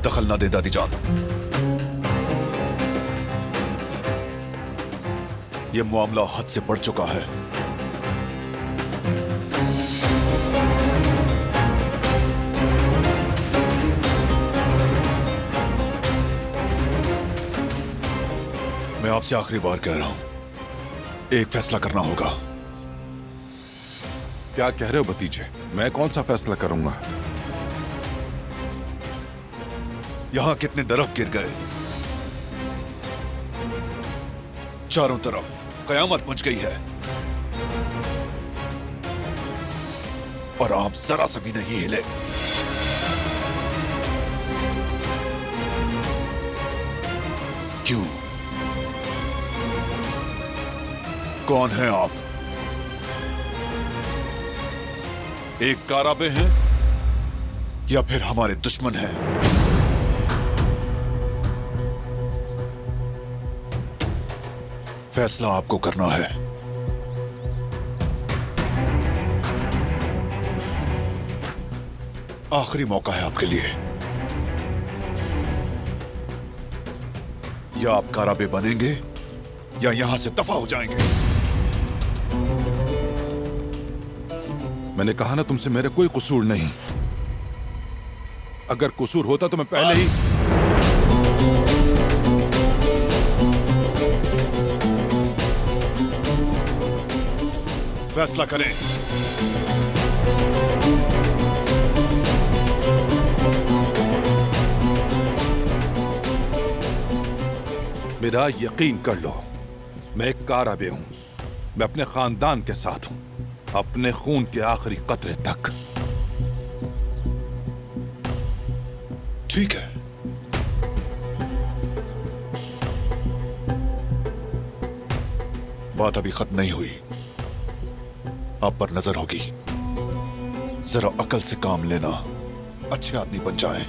दखल ना दे दादी जान। ये मामला हद से बढ़ चुका है। मैं आपसे आखिरी बार कह रहा हूं, एक फैसला करना होगा। क्या कह रहे हो भतीजे? मैं कौन सा फैसला करूंगा? यहां कितने दरख्त गिर गए, चारों तरफ कयामत मच गई है और आप जरा सा भी नहीं हिले। क्यों? कौन हैं आप? एक काराबे हैं या फिर हमारे दुश्मन हैं? फैसला आपको करना है। आखिरी मौका है आपके लिए। या आप काराबे बनेंगे या यहां से दफा हो जाएंगे। मैंने कहा ना तुमसे मेरे कोई कसूर नहीं। अगर कसूर होता तो मैं पहले ही। फैसला करें। मेरा यकीन कर लो, मैं एक काराबे हूं। मैं अपने खानदान के साथ हूं, अपने खून के आखिरी कतरे तक। ठीक है, बात अभी खत्म नहीं हुई। आप पर नजर होगी। जरा अकल से काम लेना, अच्छे आदमी बन जाएं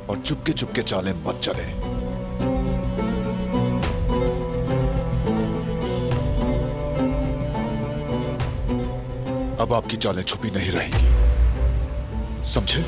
और चुपके चुपके चालें मत चलें। अब आपकी चालें छुपी नहीं रहेंगी, समझे?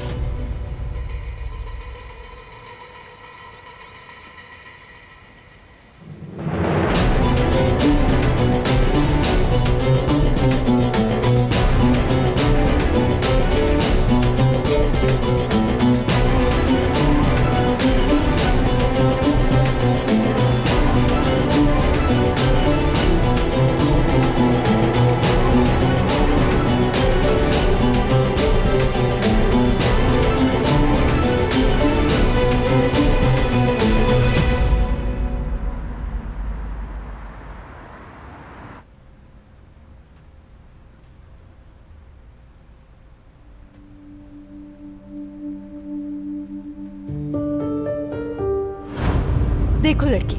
देखो लड़की,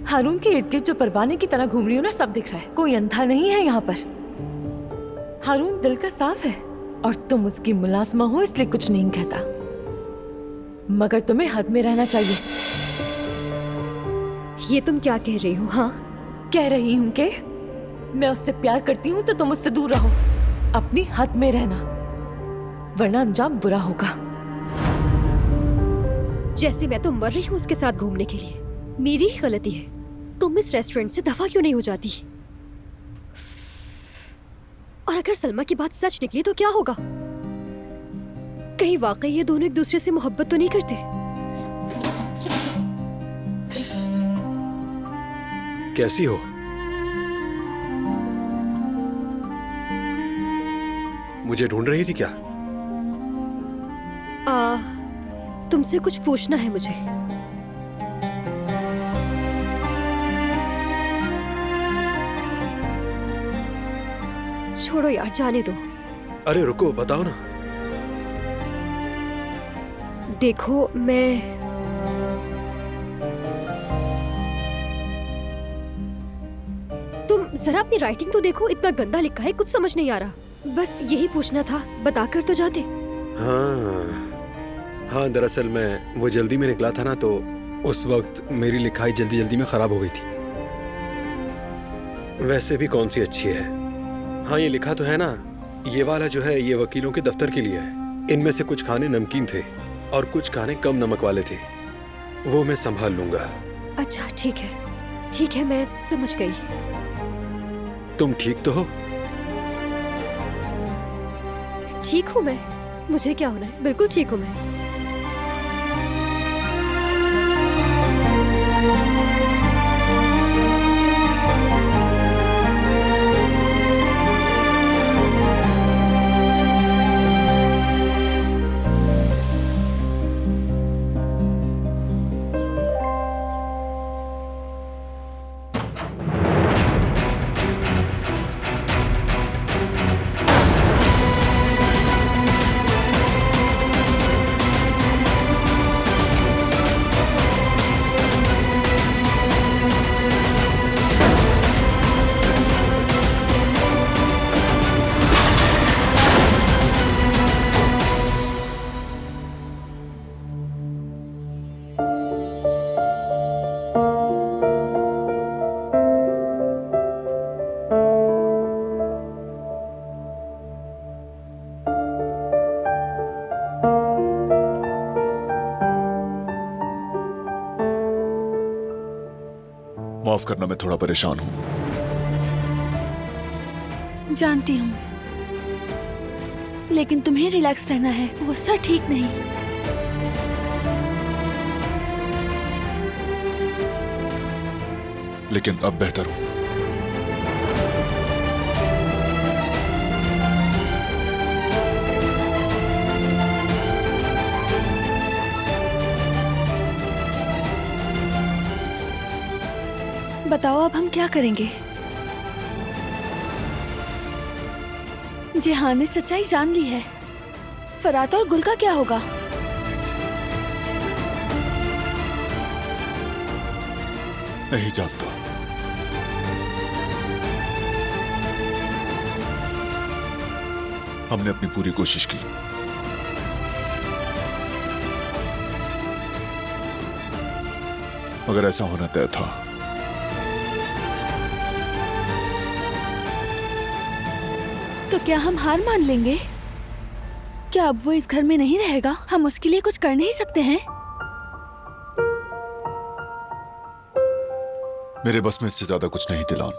हारून के इर्द गिर्द जो परवाने की तरह घूम रही हो ना, सब दिख रहा है। कोई अंधा नहीं है यहाँ पर। हारून दिल का साफ है और तुम उसकी मुलाजमा हो, इसलिए कुछ नहीं कहता। मगर तुम्हें हद में रहना चाहिए। ये तुम क्या कह रही हो? हाँ, कह रही हूँ कि मैं उससे प्यार करती हूँ तो तुम उससे दूर रहो। अपनी हद में रहना, वरना अंजाम बुरा होगा। जैसे मैं तो मर रही हूँ उसके साथ घूमने के लिए। मेरी ही गलती है। तुम इस रेस्टोरेंट से दफा क्यों नहीं हो जाती? और अगर सलमा की बात सच निकली तो क्या होगा? कहीं वाकई ये दोनों एक दूसरे से मोहब्बत तो नहीं करते? कैसी हो? मुझे ढूंढ रही थी क्या? तुमसे कुछ पूछना है मुझे। छोड़ो यार, जाने दो। अरे रुको, बताओ ना। देखो, मैं तुम जरा अपनी राइटिंग तो देखो, इतना गंदा लिखा है, कुछ समझ नहीं आ रहा। बस यही पूछना था, बताकर तो जाते। हाँ, दरअसल मैं वो जल्दी में निकला था ना, तो उस वक्त मेरी लिखाई जल्दी जल्दी में खराब हो गई थी। वैसे भी कौन सी अच्छी है। हाँ, ये लिखा तो है ना, ये वाला जो है ये वकीलों के दफ्तर के लिए है। इनमें से कुछ खाने नमकीन थे, और कुछ खाने कम नमक वाले थे, वो मैं संभाल लूंगा। अच्छा ठीक है, मैं समझ गई। तुम ठीक तो हो? ठीक हूँ मैं, मुझे क्या होना है, बिल्कुल ठीक हूँ मैं। माफ करना, मैं थोड़ा परेशान हूं। जानती हूँ, लेकिन तुम्हें रिलैक्स रहना है, गुस्सा ठीक नहीं। लेकिन अब बेहतर हूं। बताओ अब हम क्या करेंगे? जिहान ने सच्चाई जान ली है, फरात और गुल का क्या होगा? नहीं जानता। हमने अपनी पूरी कोशिश की। मगर ऐसा होना तय था। तो क्या हम हार मान लेंगे? क्या अब वो इस घर में नहीं रहेगा? हम उसके लिए कुछ कर नहीं सकते हैं? मेरे बस में इससे ज्यादा कुछ नहीं दिलान।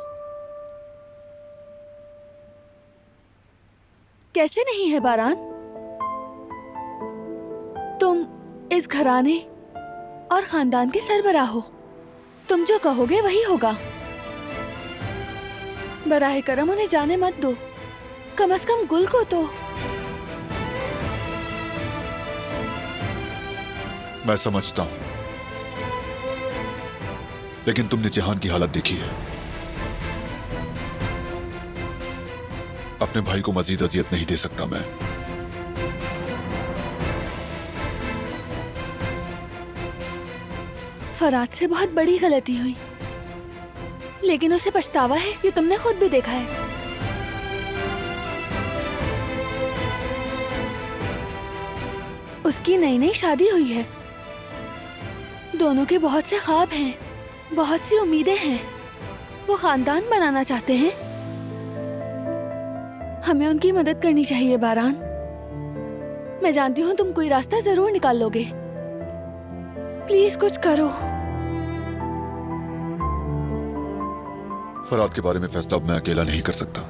कैसे नहीं है बारान? तुम इस घराने और खानदान के सरबराह हो। तुम जो कहोगे वही होगा। बराहे करम उन्हें जाने मत दो, कम से कम गुल को तो। मैं समझता हूं, लेकिन तुमने जिहान की हालत देखी है। अपने भाई को मजीद अजियत नहीं दे सकता मैं। फरात से बहुत बड़ी गलती हुई, लेकिन उसे पछतावा है, ये तुमने खुद भी देखा है। उसकी नई नई शादी हुई है, दोनों के बहुत से ख्वाब हैं, बहुत सी उम्मीदें हैं। वो खानदान बनाना चाहते हैं। हमें उनकी मदद करनी चाहिए बारान। मैं जानती हूँ तुम कोई रास्ता जरूर निकाल लोगे। प्लीज कुछ करो। फरात के बारे में फैसला अब मैं अकेला नहीं कर सकता।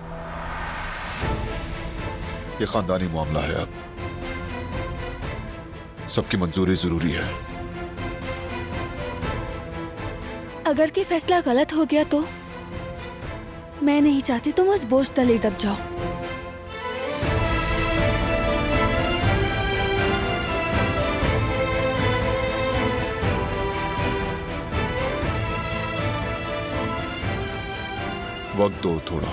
ये खानदानी मामला है, अब सबकी मंजूरी जरूरी है। अगर कि फैसला गलत हो गया तो मैं नहीं चाहती तुम उस बोझ तले दब जाओ। वक्त दो थोड़ा,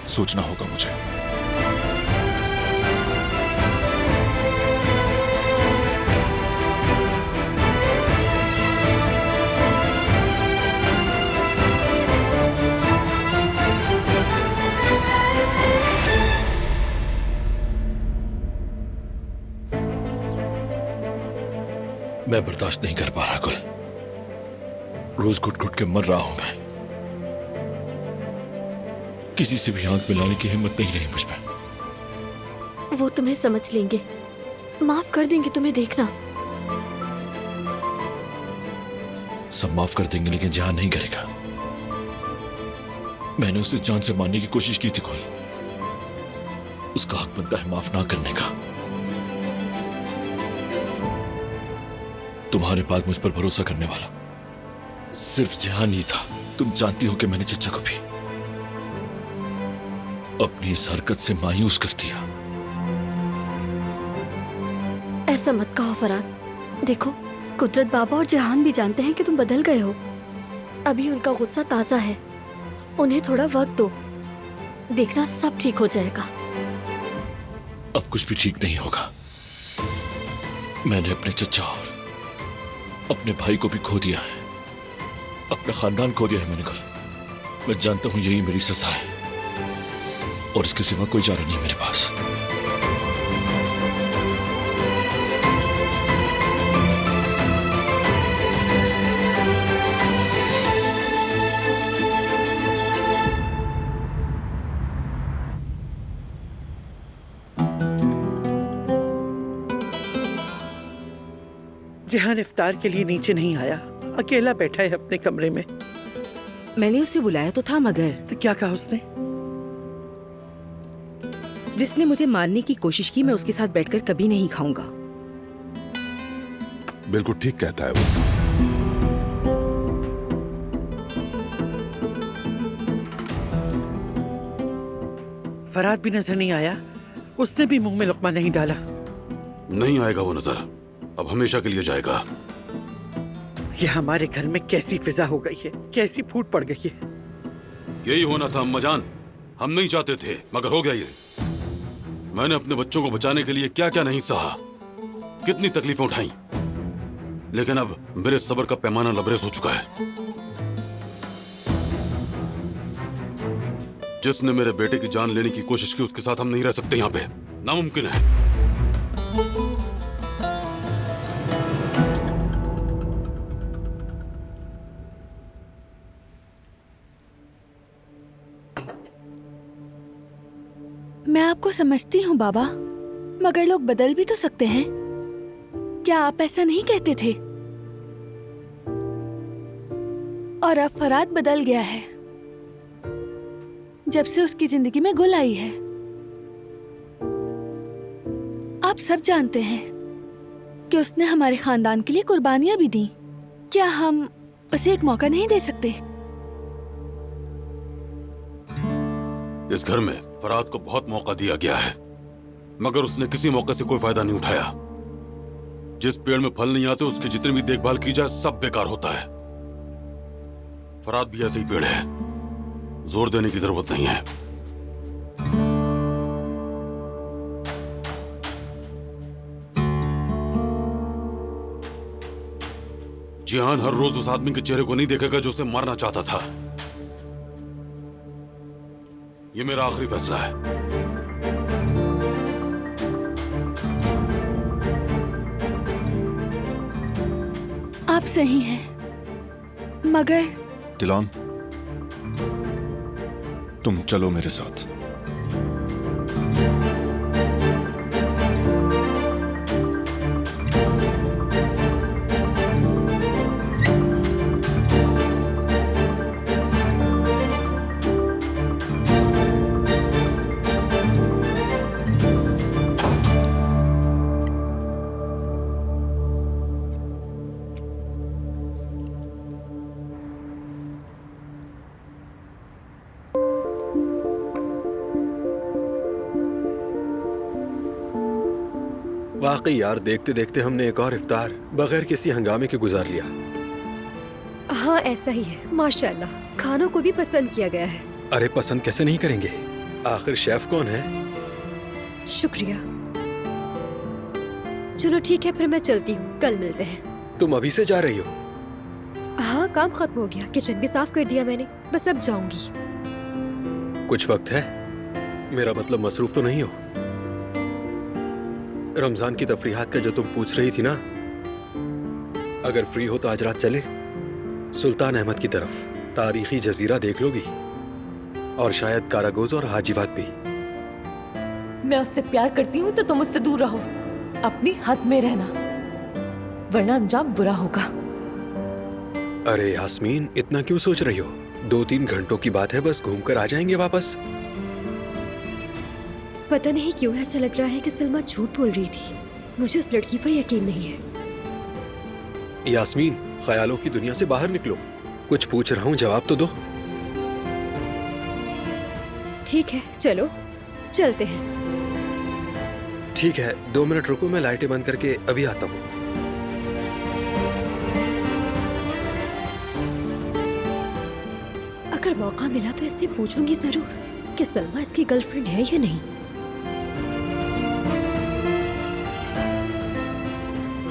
सोचना होगा मुझे। मैं बर्दाश्त नहीं कर पा रहा गुल। रोज घुट घुट के मर रहा हूं मैं। किसी से भी आंख मिलाने की हिम्मत नहीं रही मुझ में। वो तुम्हें समझ लेंगे, माफ कर देंगे तुम्हें, देखना। सब माफ कर देंगे लेकिन जहां नहीं करेगा। मैंने उसे जान से मारने की कोशिश की थी कुल। उसका हक बनता है माफ ना करने का। तुम्हारे बाद मुझ पर भरोसा करने वाला सिर्फ जहान ही था। तुम जानती हो कि मैंने चचा को भी अपनी इस हरकत से मायूस कर दिया। ऐसा मत कहो फराद। देखो, कुदरत बाबा और जहान भी जानते हैं कि तुम बदल गए हो। अभी उनका गुस्सा ताजा है, उन्हें थोड़ा वक्त दो, देखना सब ठीक हो जाएगा। अब कुछ भी ठीक नहीं होगा। मैंने अपने चचा और अपने भाई को भी खो दिया है, अपना खानदान खो दिया है मैंने कल। मैं जानता हूं यही मेरी सजा है और इसके सिवा कोई चारा नहीं मेरे पास। जहान इफ्तार के लिए नीचे नहीं आया, अकेला बैठा है अपने कमरे में। मैंने उसे बुलाया तो था, मगर तो क्या कहा उसने? जिसने मुझे मारने की कोशिश की मैं उसके साथ बैठकर कभी नहीं खाऊंगा। बिल्कुल ठीक कहता है वो। फराद भी नजर नहीं आया, उसने भी मुंह में लुकमा नहीं डाला। नहीं आएगा वो नजर, अब हमेशा के लिए जाएगा। ये हमारे घर में कैसी फिजा हो गई है, कैसी फूट पड़ गई है। यही होना था अम्मा जान, हम नहीं चाहते थे मगर हो गया ये। मैंने अपने बच्चों को बचाने के लिए क्या क्या नहीं सहा, कितनी तकलीफें उठाई, लेकिन अब मेरे सब्र का पैमाना लबरेज हो चुका है। जिसने मेरे बेटे की जान लेने की कोशिश की उसके साथ हम नहीं रह सकते, यहाँ पे नामुमकिन है। मैं आपको समझती हूँ बाबा, मगर लोग बदल भी तो सकते हैं। क्या आप ऐसा नहीं कहते थे? और अब फराद बदल गया है जब से उसकी जिंदगी में गुल आई है। आप सब जानते हैं कि उसने हमारे खानदान के लिए कुर्बानियां भी दी। क्या हम उसे एक मौका नहीं दे सकते? इस घर में फराद को बहुत मौका दिया गया है, मगर उसने किसी मौके से कोई फायदा नहीं उठाया। जिस पेड़ में फल नहीं आते उसकी जितनी भी देखभाल की जाए सब बेकार होता है। फराद भी ऐसे ही पेड़ है, जोर देने की जरूरत नहीं है। जिहान हर रोज उस आदमी के चेहरे को नहीं देखेगा जो उसे मारना चाहता था। ये मेरा आखिरी फैसला है। आप सही हैं, मगर दिलान, तुम चलो मेरे साथ। वाकई यार, देखते देखते हमने एक और इफ्तार बगैर किसी हंगामे के गुजार लिया। हाँ ऐसा ही है, माशाल्लाह। खानों को भी पसंद किया गया है। अरे पसंद कैसे नहीं करेंगे, आखिर शेफ कौन है? शुक्रिया। चलो ठीक है, फिर मैं चलती हूँ, कल मिलते हैं। तुम अभी से जा रही हो? हाँ, काम खत्म हो गया, किचन भी साफ कर दिया मैंने, बस अब जाऊंगी। कुछ वक्त है, मेरा मतलब मसरूफ तो नहीं हो? रमजान की तफरीहात का जो तुम पूछ रही थी ना, अगर फ्री हो तो आज रात चले सुल्तान अहमद की तरफ। तारीखी जजीरा देख लोगी और शायद कारागोज और हाजीवाद भी। मैं उससे प्यार करती हूँ तो तुम उससे दूर रहो, अपनी हद में रहना, वरना अंजाम बुरा होगा। अरे यास्मीन, इतना क्यों सोच रही हो? 2-3 घंटों की बात है, बस घूमकर आ जाएंगे वापस। पता नहीं क्यों ऐसा लग रहा है कि सलमा झूठ बोल रही थी। मुझे उस लड़की पर यकीन नहीं है। यास्मीन, ख्यालों की दुनिया से बाहर निकलो। कुछ पूछ रहा हूँ, जवाब तो दो। ठीक है, चलो चलते हैं। ठीक है, 2 मिनट रुको, मैं लाइटें बंद करके अभी आता हूँ। अगर मौका मिला तो इससे पूछूंगी जरूर कि सलमा इसकी गर्लफ्रेंड है या नहीं।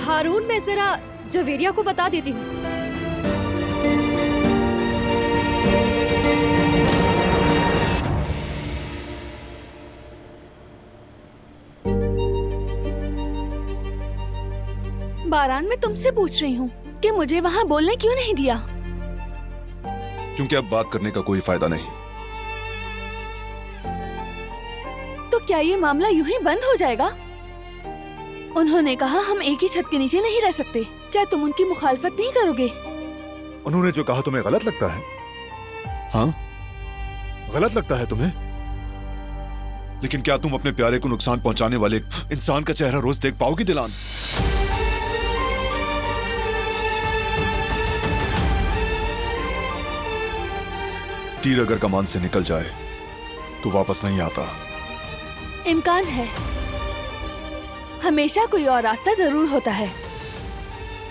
हारून, मैं जरा जवेरिया को बता देती हूँ। बारान, मैं तुमसे पूछ रही हूँ कि मुझे वहाँ बोलने क्यों नहीं दिया? क्योंकि अब बात करने का कोई फायदा नहीं। तो क्या ये मामला यूं ही बंद हो जाएगा? उन्होंने कहा हम एक ही छत के नीचे नहीं रह सकते। क्या तुम उनकी मुखालफत नहीं करोगे? उन्होंने जो कहा तुम्हें गलत लगता है? हाँ, गलत लगता है तुम्हें? लेकिन क्या तुम अपने प्यारे को नुकसान पहुंचाने वाले इंसान का चेहरा रोज देख पाओगी दिलान? तीर अगर कमान से निकल जाए तो वापस नहीं आता। इम्कान है, हमेशा कोई और रास्ता जरूर होता है।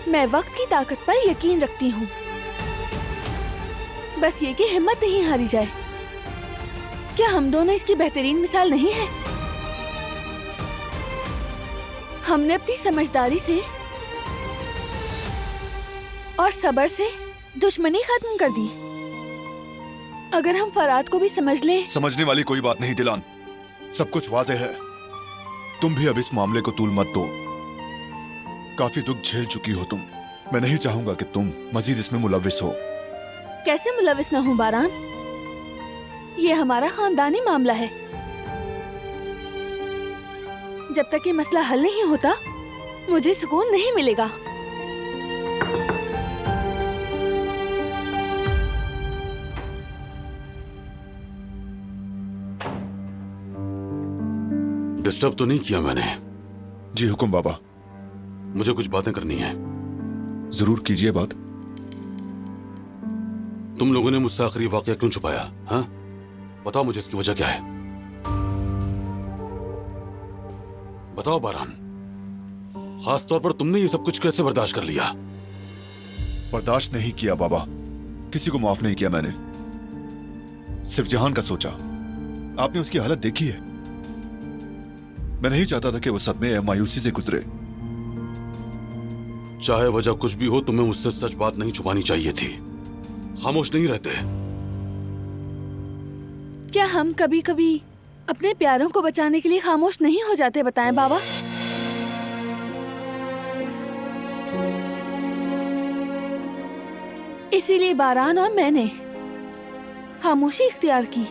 मैं वक्त की ताकत पर यकीन रखती हूँ। बस ये कि हिम्मत नहीं हारी जाए। क्या हम दोनों इसकी बेहतरीन मिसाल नहीं है? हमने अपनी समझदारी से और सब्र से दुश्मनी खत्म कर दी। अगर हम फराद को भी समझ लें। समझने वाली कोई बात नहीं दिलान, सब कुछ वाज़ेह है। तुम भी अब इस मामले को तूल मत दो। काफी दुख झेल चुकी हो तुम। मैं नहीं चाहूंगा कि तुम मजीद इसमें मुलविस हो। कैसे मुलविस न हूं बारान? ये हमारा खानदानी मामला है। जब तक ये मसला हल नहीं होता, मुझे सुकून नहीं मिलेगा। डिस्टर्ब तो नहीं किया मैंने? जी हुक्म बाबा। मुझे कुछ बातें करनी है। जरूर कीजिए बात। तुम लोगों ने मुझसे आखिरी वाकया क्यों छुपाया? हाँ, बताओ मुझे इसकी वजह क्या है। बताओ बारान, खास तौर पर तुमने ये सब कुछ कैसे बर्दाश्त कर लिया? बर्दाश्त नहीं किया बाबा, किसी को माफ नहीं किया मैंने। सिर्फ जहान का सोचा। आपने उसकी हालत देखी है। मैं नहीं चाहता था कि वो सदमे या मायूसी से गुजरे। चाहे वजह कुछ भी हो, तुम्हें मुझसे सच बात नहीं छुपानी चाहिए थी। खामोश नहीं रहते। क्या हम कभी कभी अपने प्यारों को बचाने के लिए खामोश नहीं हो जाते? बताएं बाबा। इसीलिए बारान और मैंने खामोशी इख्तियार की।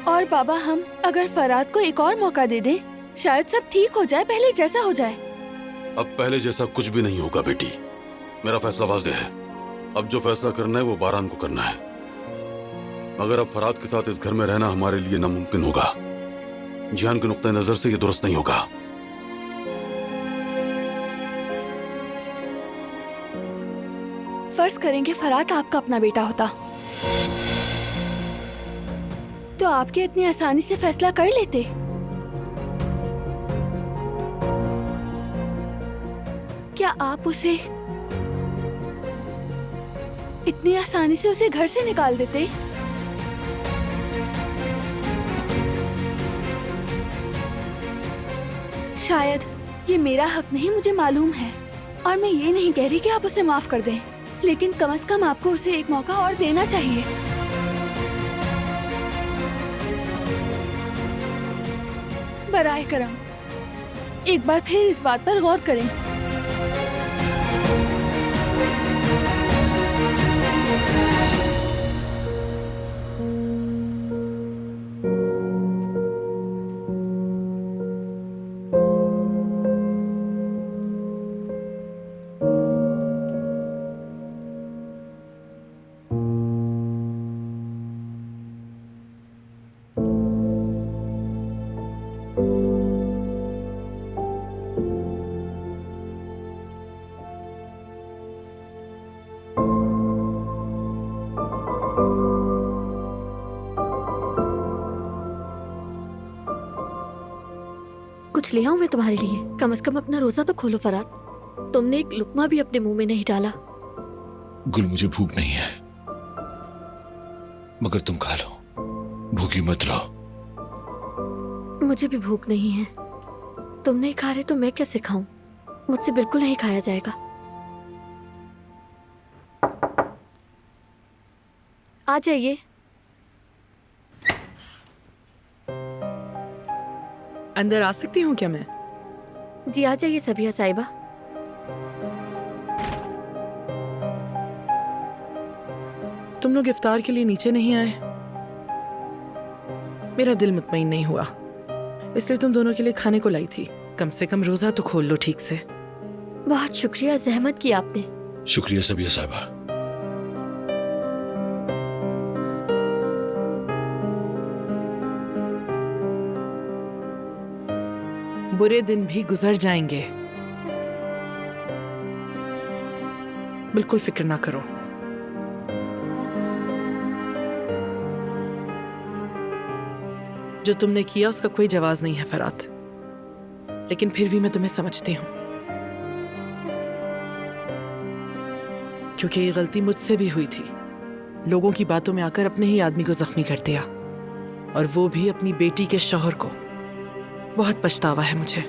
और बाबा, हम अगर फराद को एक और मौका दे दें, शायद सब ठीक हो जाए, पहले जैसा हो जाए। अब पहले जैसा कुछ भी नहीं होगा बेटी। मेरा फैसला वाज़ेह है। अब जो फैसला करना है वो बारान को करना है। मगर अब फराद के साथ इस घर में रहना हमारे लिए नामुमकिन होगा। जिहान के नुक्ते नजर से ये दुरुस्त नहीं होगा। फर्ज करेंगे फराद आपका अपना बेटा होता, तो आपके इतनी आसानी से फैसला कर लेते? क्या आप उसे इतनी आसानी से उसे घर से निकाल देते? शायद ये मेरा हक नहीं, मुझे मालूम है। और मैं ये नहीं कह रही कि आप उसे माफ कर दें, लेकिन कम से कम आपको उसे एक मौका और देना चाहिए। बराए करम, एक बार फिर इस बात पर गौर करें। कुछ ले आऊं मैं तुम्हारे लिए? कम से कम अपना रोजा तो खोलो फरात। तुमने एक लुकमा भी अपने मुंह में नहीं डाला। गुल, मुझे भूख नहीं है, मगर तुम खा लो, भूखी मत रहो। मुझे भी भूख नहीं है। तुम नहीं खा रहे तो मैं कैसे खाऊं? मुझसे बिल्कुल नहीं खाया जाएगा। आ जाइए। अंदर आ सकती हूँ क्या मैं? जी आ जाइए सबिया साहिबा। तुम लोग इफ्तार के लिए नीचे नहीं आए? मेरा दिल मुतमईन नहीं हुआ, इसलिए तुम दोनों के लिए खाने को लाई थी। कम से कम रोजा तो खोल लो ठीक से। बहुत शुक्रिया, जहमत की आपने। शुक्रिया सबिया साहिबा। बुरे दिन भी गुजर जाएंगे, बिल्कुल फिक्र ना करो। जो तुमने किया उसका कोई जवाब नहीं है फरात, लेकिन फिर भी मैं तुम्हें समझती हूँ, क्योंकि ये गलती मुझसे भी हुई थी। लोगों की बातों में आकर अपने ही आदमी को जख्मी कर दिया, और वो भी अपनी बेटी के शौहर को। बहुत पछतावा है मुझे।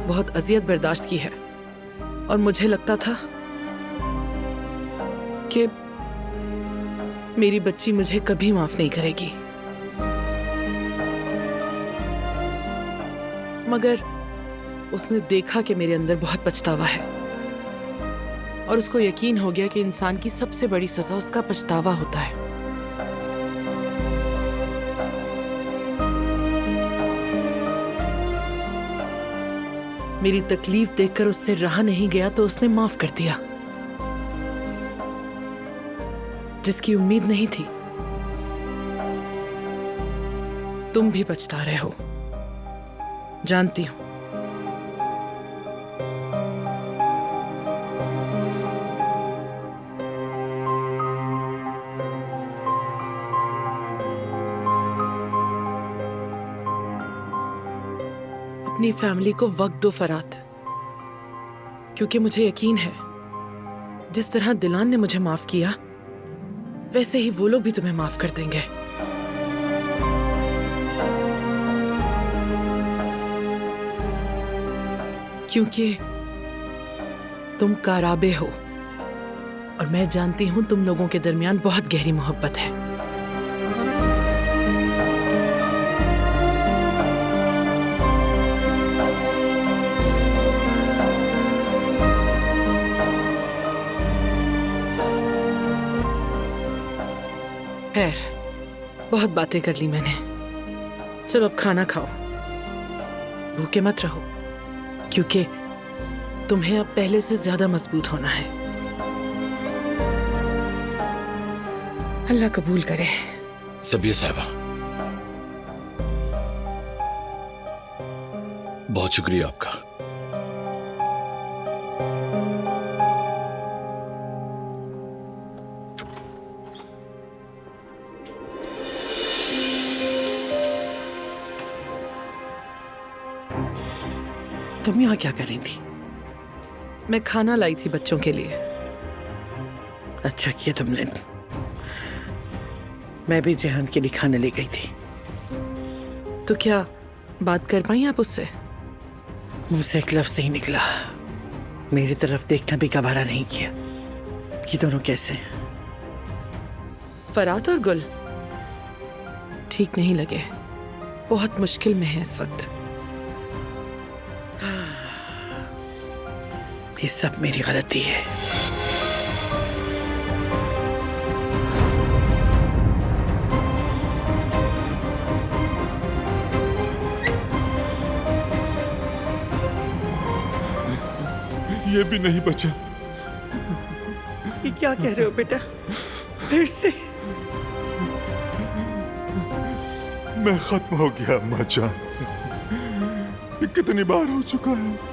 बहुत अजियत बर्दाश्त की है, और मुझे लगता था कि मेरी बच्ची मुझे कभी माफ नहीं करेगी, मगर उसने देखा कि मेरे अंदर बहुत पछतावा है, और उसको यकीन हो गया कि इंसान की सबसे बड़ी सजा उसका पछतावा होता है। मेरी तकलीफ देखकर उससे रहा नहीं गया तो उसने माफ कर दिया, जिसकी उम्मीद नहीं थी। तुम भी पछता रहे हो, जानती हूं। अपनी फैमिली को वक्त दो फरात, क्योंकि मुझे यकीन है जिस तरह दिलान ने मुझे माफ किया वैसे ही वो लोग भी तुम्हें माफ कर देंगे। क्योंकि तुम काराबे हो, और मैं जानती हूं तुम लोगों के दरमियान बहुत गहरी मोहब्बत है। खैर, बहुत बातें कर ली मैंने। चलो अब खाना खाओ, भूखे मत रहो, क्योंकि तुम्हें अब पहले से ज्यादा मजबूत होना है। अल्लाह कबूल करे। सबिया साहिबा, बहुत शुक्रिया आपका। तुम यहाँ क्या कर रही थी? मैं खाना लाई थी बच्चों के लिए। अच्छा किया तुमने। मैं भी जहान के लिए खाने ले गई थी। तो क्या बात कर पाई आप उससे? मुझसे एक लफ्ज नहीं निकला। मेरी तरफ देखना भी गवारा नहीं किया। ये दोनों कैसे? फरात और गुल ठीक नहीं लगे, बहुत मुश्किल में है इस वक्त। ये सब मेरी गलती है। ये भी नहीं बचा। ये क्या कह रहे हो बेटा? फिर से? मैं खत्म हो गया अम्मा जान। ये कितनी बार हो चुका है।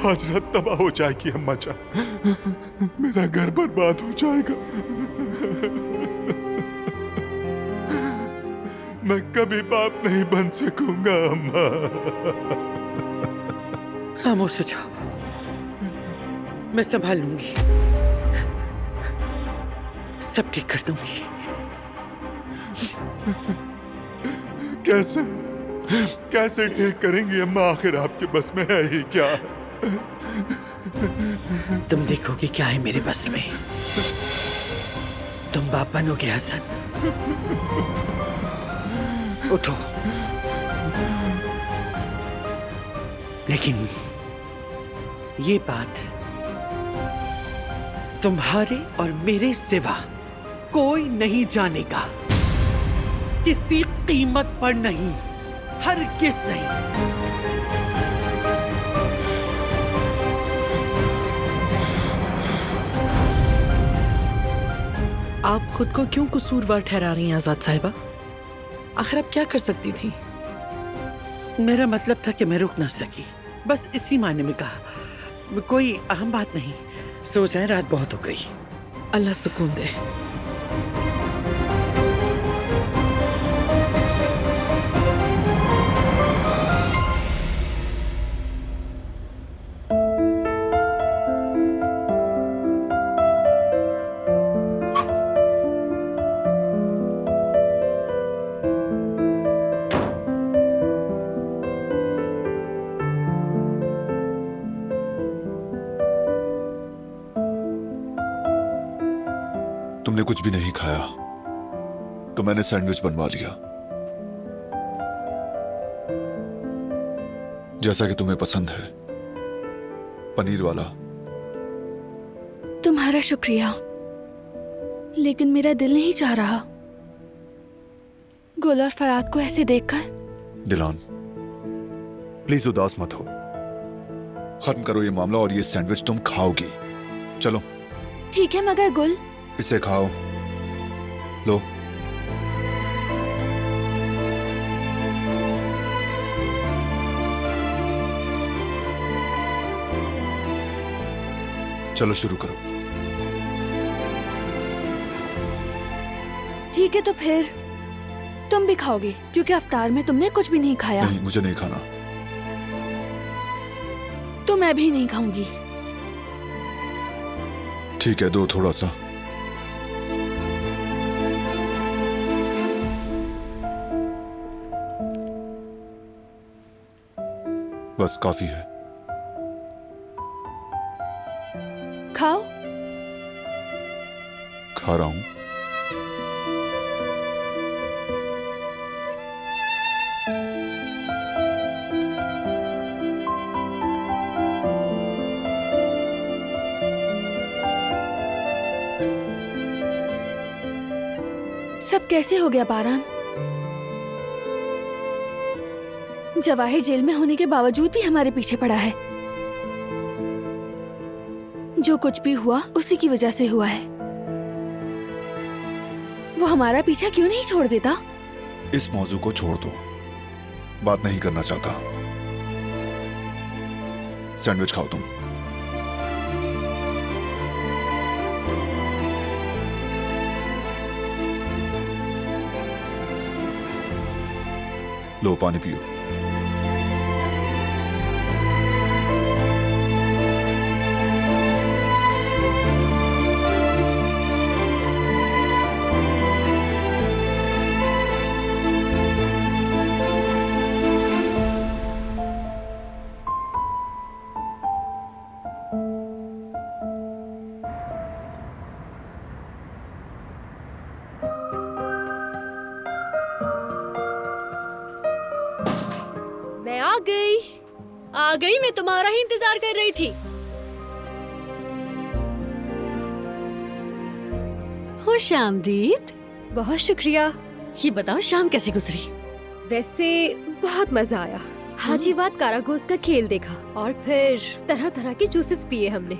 आज रात तबाह हो जाएगी अम्मा जान, मेरा घर बर्बाद हो जाएगा। मैं कभी बाप नहीं बन सकूंगा अम्मा। खामोश हो जाओ, मैं संभाल लूंगी, सब ठीक कर दूंगी। कैसे कैसे ठीक करेंगी अम्मा? आखिर आपके बस में है ही क्या? तुम देखोगे क्या है मेरे बस में। तुम बाप बनोगे हसन। उठो। लेकिन ये बात तुम्हारे और मेरे सिवा कोई नहीं जानेगा, किसी कीमत पर नहीं, हरगिज़ नहीं। आप खुद को क्यों कसूरवार ठहरा रही हैं आजाद साहिबा? आखिर आप क्या कर सकती थी? मेरा मतलब था कि मैं रुक ना सकी, बस इसी मायने में कहा, कोई अहम बात नहीं। सो जाए, रात बहुत हो गई। अल्लाह सुकून दे। तुमने कुछ भी नहीं खाया तो मैंने सैंडविच बनवा लिया, जैसा कि तुम्हें पसंद है, पनीर वाला। तुम्हारा शुक्रिया, लेकिन मेरा दिल नहीं चाह रहा गुल और फराद को ऐसे देखकर। दिलान, प्लीज उदास मत हो, खत्म करो ये मामला और ये सैंडविच तुम खाओगी। चलो। ठीक है, मगर गुल। इसे खाओ, लो। चलो शुरू करो। ठीक है, तो फिर तुम भी खाओगे, क्योंकि अफ्तार में तुमने कुछ भी नहीं खाया। नहीं, मुझे नहीं खाना। तो मैं भी नहीं खाऊंगी। ठीक है, दो थोड़ा सा। बस काफी है। खाओ। खा रहा हूं। सब कैसे हो गया बारान? जवाहिर जेल में होने के बावजूद भी हमारे पीछे पड़ा है। जो कुछ भी हुआ उसी की वजह से हुआ है। वो हमारा पीछा क्यों नहीं छोड़ देता? इस मौजू को छोड़ दो, बात नहीं करना चाहता। सैंडविच खाओ तुम। लो, पानी पियो। आ गई, मैं तुम्हारा ही इंतजार कर रही थी। खुश आमदीद। बहुत शुक्रिया। ये बताओ शाम कैसी गुजरी? वैसे बहुत मजा आया। हाजीवाद कारागोस का खेल देखा और फिर तरह तरह के जूसेस पिए हमने।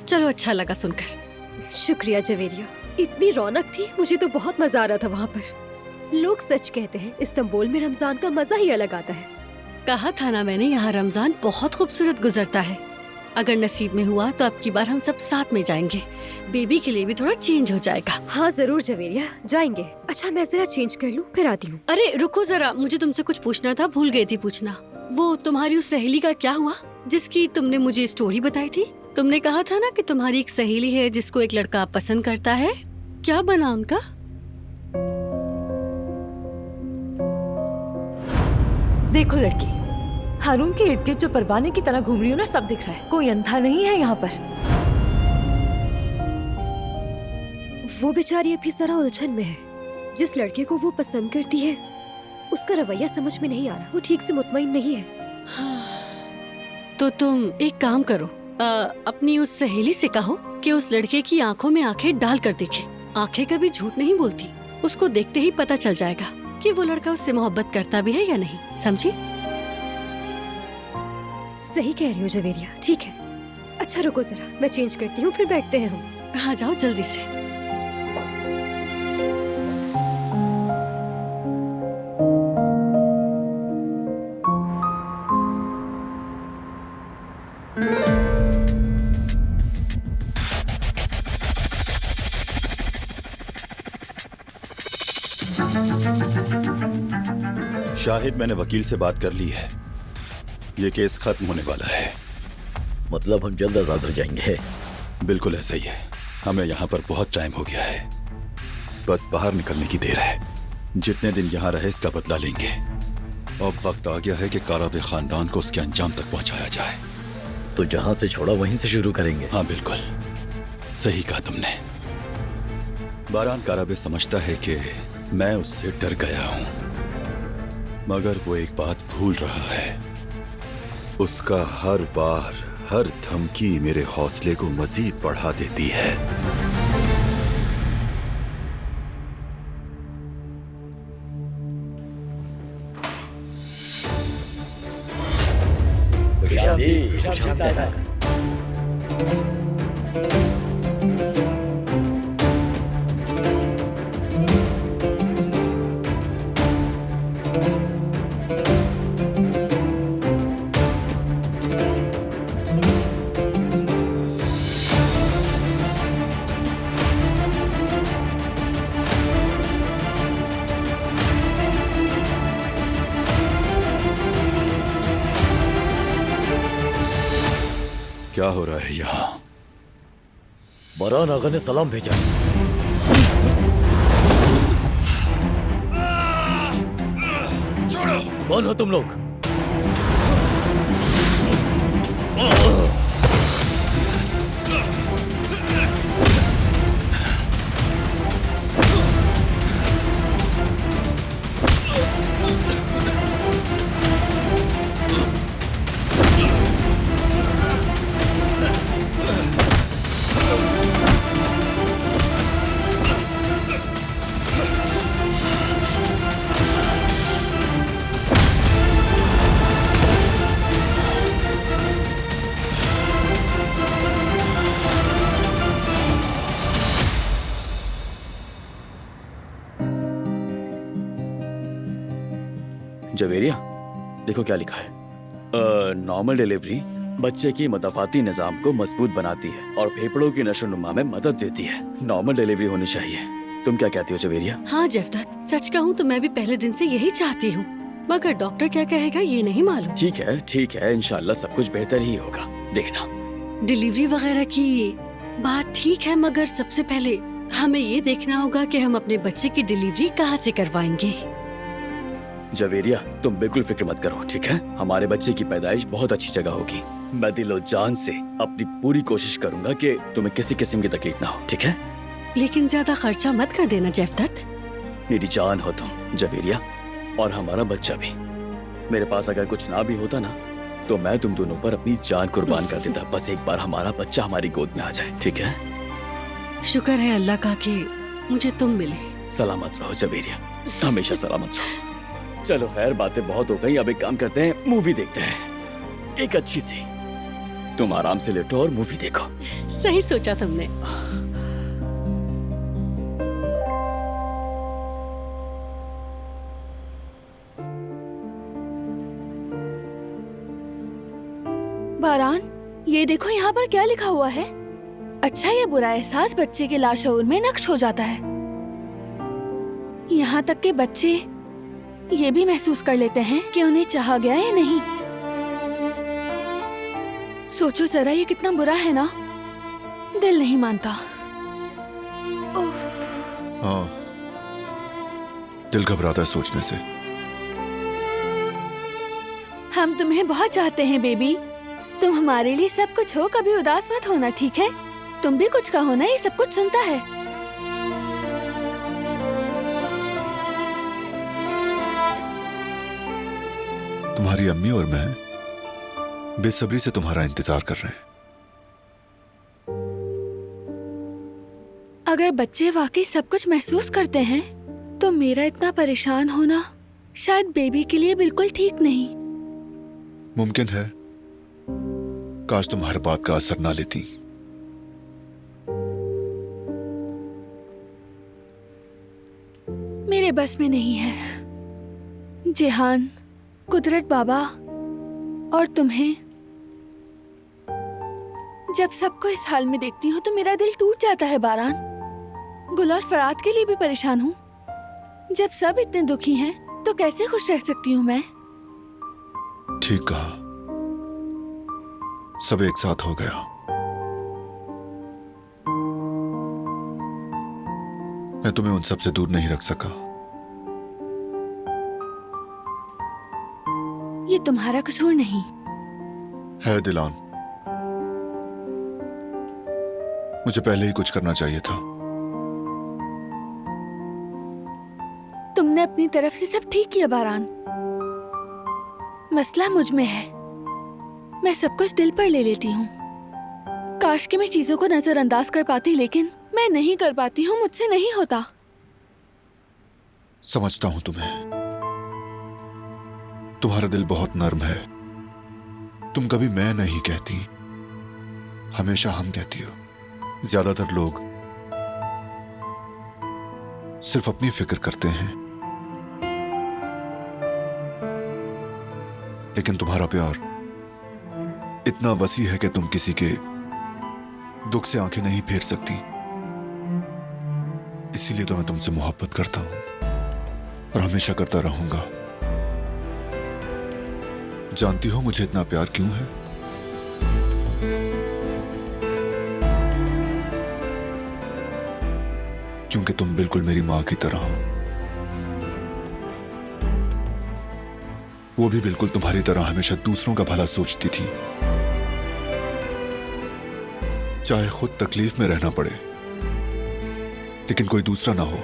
चलो, अच्छा लगा सुनकर। शुक्रिया जवेरिया, इतनी रौनक थी, मुझे तो बहुत मजा आ रहा था वहाँ पर। लोग सच कहते हैं इस्तांबुल में रमजान का मजा ही अलग आता है। कहा था ना मैंने, यहाँ रमजान बहुत खूबसूरत गुजरता है। अगर नसीब में हुआ तो अब की बार हम सब साथ में जाएंगे। बेबी के लिए भी थोड़ा चेंज हो जाएगा। हाँ जरूर जवेरिया, जाएंगे। अच्छा मैं जरा चेंज कर लूँ, फिर आती हूँ। अरे रुको जरा, मुझे तुमसे कुछ पूछना था, भूल गई थी पूछना। वो तुम्हारी उस सहेली का क्या हुआ जिसकी तुमने मुझे स्टोरी बताई थी? तुमने कहा था ना कि तुम्हारी एक सहेली है जिसको एक लड़का पसंद करता है, क्या बना उनका? देखो लड़की, हारून के इर्द गिर्द जो परवाने की तरह घूम रही हो ना, सब दिख रहा है। कोई अंधा नहीं है यहाँ पर। वो बेचारी अभी जरा उलझन में है। जिस लड़के को वो पसंद करती है उसका रवैया समझ में नहीं आ रहा। वो ठीक से मुतमईन नहीं है। तो तुम एक काम करो, अपनी उस सहेली से कहो कि उस लड़के की आंखों में आंखें डाल कर देखे। आंखें कभी झूठ नहीं बोलती। उसको देखते ही पता चल जाएगा कि वो लड़का उससे मोहब्बत करता भी है या नहीं। समझी? सही कह रही हो जवेरिया, ठीक है। अच्छा रुको जरा, मैं चेंज करती हूँ, फिर बैठते हैं हम। हाँ जाओ जल्दी से। शाहिद, मैंने वकील से बात कर ली है। ये केस खत्म होने वाला है। मतलब हम जल्द आजाद हो जाएंगे? बिल्कुल ऐसा ही है। हमें यहाँ पर बहुत टाइम हो गया है, बस बाहर निकलने की देर है। जितने दिन यहाँ रहे इसका बदला लेंगे। अब वक्त आ गया है कि काराबे खानदान को उसके अंजाम तक पहुँचाया जाए। तो जहाँ से छोड़ा वहीं से शुरू करेंगे? हाँ बिल्कुल सही कहा तुमने। बारान काराबे समझता है कि मैं उससे डर गया हूँ, मगर वो एक बात भूल रहा है। उसका हर वार, हर धमकी मेरे हौसले को मजीद बढ़ा देती है। क्या हो रहा है यहाँ? बारान आगा ने सलाम भेजा। कौन हो तुम लोग? जवेरिया, देखो क्या लिखा है। नॉर्मल डिलीवरी बच्चे की मदफाती निजाम को मजबूत बनाती है और फेफड़ों की नशोनुमा में मदद देती है। नॉर्मल डिलीवरी होनी चाहिए। तुम क्या कहती हो जवेरिया? हाँ जेवदत, सच कहूँ तो मैं भी पहले दिन से यही चाहती हूँ, मगर डॉक्टर क्या कहेगा ये नहीं मालूम। ठीक है, इंशाल्लाह सब कुछ बेहतर ही होगा। देखना, डिलीवरी वगैरह की बात ठीक है, मगर सबसे पहले हमें ये देखना होगा कि हम अपने बच्चे की डिलीवरी कहाँ से करवाएंगे। जवेरिया, तुम बिल्कुल फिक्र मत करो, ठीक है? हमारे बच्चे की पैदाइश बहुत अच्छी जगह होगी। मैं दिलो जान से अपनी पूरी कोशिश करूंगा कि तुम्हें किसी किस्म की तकलीफ ना हो, ठीक है? लेकिन ज्यादा खर्चा मत कर देना जेवदत। मेरी जान हो तुम जवेरिया, और हमारा बच्चा भी। मेरे पास अगर कुछ ना भी होता ना, तो मैं तुम दोनों पर अपनी जान कुर्बान कर देता। बस एक बार हमारा बच्चा हमारी गोद में आ जाए, ठीक है? शुक्र है अल्लाह का कि मुझे तुम मिले। सलामत रहो जवेरिया, हमेशा सलामत रहो। चलो खैर, बातें बहुत हो गई। अब एक काम करते हैं, मूवी देखते हैं, एक अच्छी सी। तुम आराम से लेटो और मूवी देखो। सही सोचा तुमने। बारान, ये देखो यहाँ पर क्या लिखा हुआ है। अच्छा, ये बुरा एहसास बच्चे के लाशऊर में नक्श हो जाता है। यहाँ तक के बच्चे ये भी महसूस कर लेते हैं कि उन्हें चाहा गया या नहीं। सोचो जरा, ये कितना बुरा है ना। दिल नहीं मानता। हाँ, दिल घबराता है सोचने से। हम तुम्हें बहुत चाहते हैं बेबी। तुम हमारे लिए सब कुछ हो, कभी उदास मत होना, ठीक है? तुम भी कुछ कहो ना, ये सब कुछ सुनता है। तुम्हारी अम्मी और मैं बेसब्री से तुम्हारा इंतजार कर रहे हैं। अगर बच्चे वाकई सब कुछ महसूस करते हैं तो मेरा इतना परेशान होना शायद बेबी के लिए बिल्कुल ठीक नहीं। मुमकिन है, काश तुम हर बात का असर ना लेती। मेरे बस में नहीं है। जेहान, कुदरत बाबा और तुम्हें जब सबको इस हाल में देखती हूँ तो मेरा दिल टूट जाता है बारान। गुल और फरात के लिए भी परेशान हूँ। जब सब इतने दुखी हैं तो कैसे खुश रह सकती हूँ मैं? ठीक कहा, सब एक साथ हो गया। मैं तुम्हें उन सब से दूर नहीं रख सका। ये तुम्हारा कसूर नहीं है दिलान, मुझे पहले ही कुछ करना चाहिए था। तुमने अपनी तरफ से सब ठीक किया बारान। मसला मुझ में है। मैं सब कुछ दिल पर ले लेती हूँ। काश कि मैं चीजों को नजरअंदाज कर पाती, लेकिन मैं नहीं कर पाती हूँ। मुझसे नहीं होता। समझता हूं तुम्हें। तुम्हारा दिल बहुत नर्म है। तुम कभी मैं नहीं कहती, हमेशा हम कहती हो। ज्यादातर लोग सिर्फ अपनी फिक्र करते हैं, लेकिन तुम्हारा प्यार इतना वसी है कि तुम किसी के दुख से आंखें नहीं फेर सकती। इसीलिए तो मैं तुमसे मोहब्बत करता हूं और हमेशा करता रहूंगा। जानती हो मुझे इतना प्यार क्यों है? क्योंकि तुम बिल्कुल मेरी मां की तरह हो। वो भी बिल्कुल तुम्हारी तरह हमेशा दूसरों का भला सोचती थी, चाहे खुद तकलीफ में रहना पड़े, लेकिन कोई दूसरा ना हो।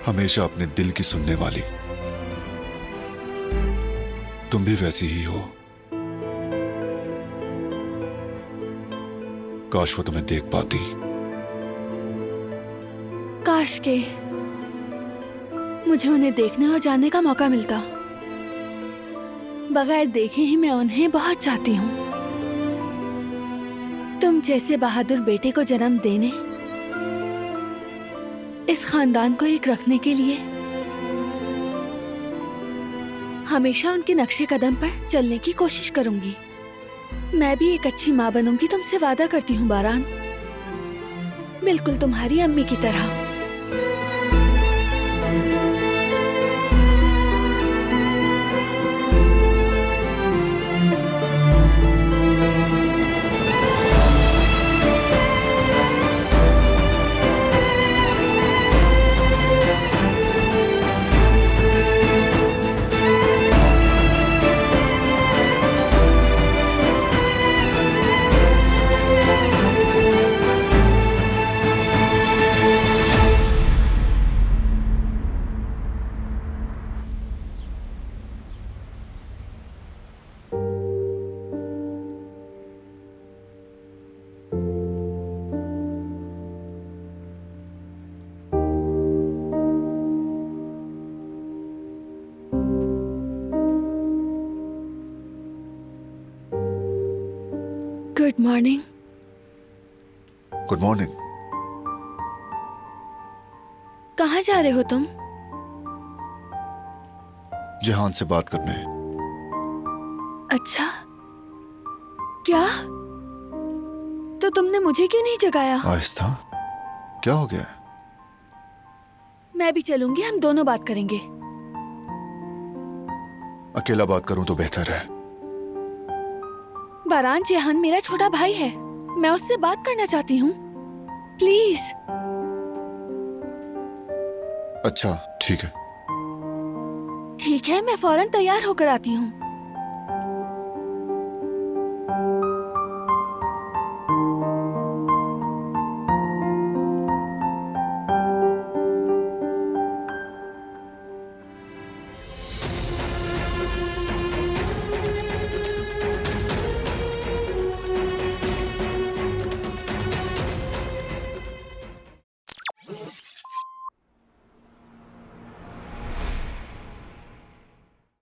हमेशा अपने दिल की सुनने वाली। तुम भी वैसी ही हो। काश वो तुम्हें देख पाती। काश के मुझे उन्हें देखने और जानने का मौका मिलता। बगैर देखे ही मैं उन्हें बहुत चाहती हूँ। तुम जैसे बहादुर बेटे को जन्म देने, इस खानदान को एक रखने के लिए हमेशा उनके नक्शे कदम पर चलने की कोशिश करूंगी। मैं भी एक अच्छी माँ बनूंगी, तुमसे वादा करती हूँ बारान। बिल्कुल तुम्हारी अम्मी की तरह। Good morning. Good morning. कहाँ जा रहे हो तुम? जेहान से बात करने। अच्छा, क्या? तो तुमने मुझे क्यों नहीं जगाया? आहिस्ता, क्या हो गया? मैं भी चलूंगी, हम दोनों बात करेंगे। अकेला बात करूं तो बेहतर है। बारान जेहान मेरा छोटा भाई है, मैं उससे बात करना चाहती हूँ, प्लीज। अच्छा ठीक है। ठीक है, मैं फौरन तैयार होकर आती हूँ।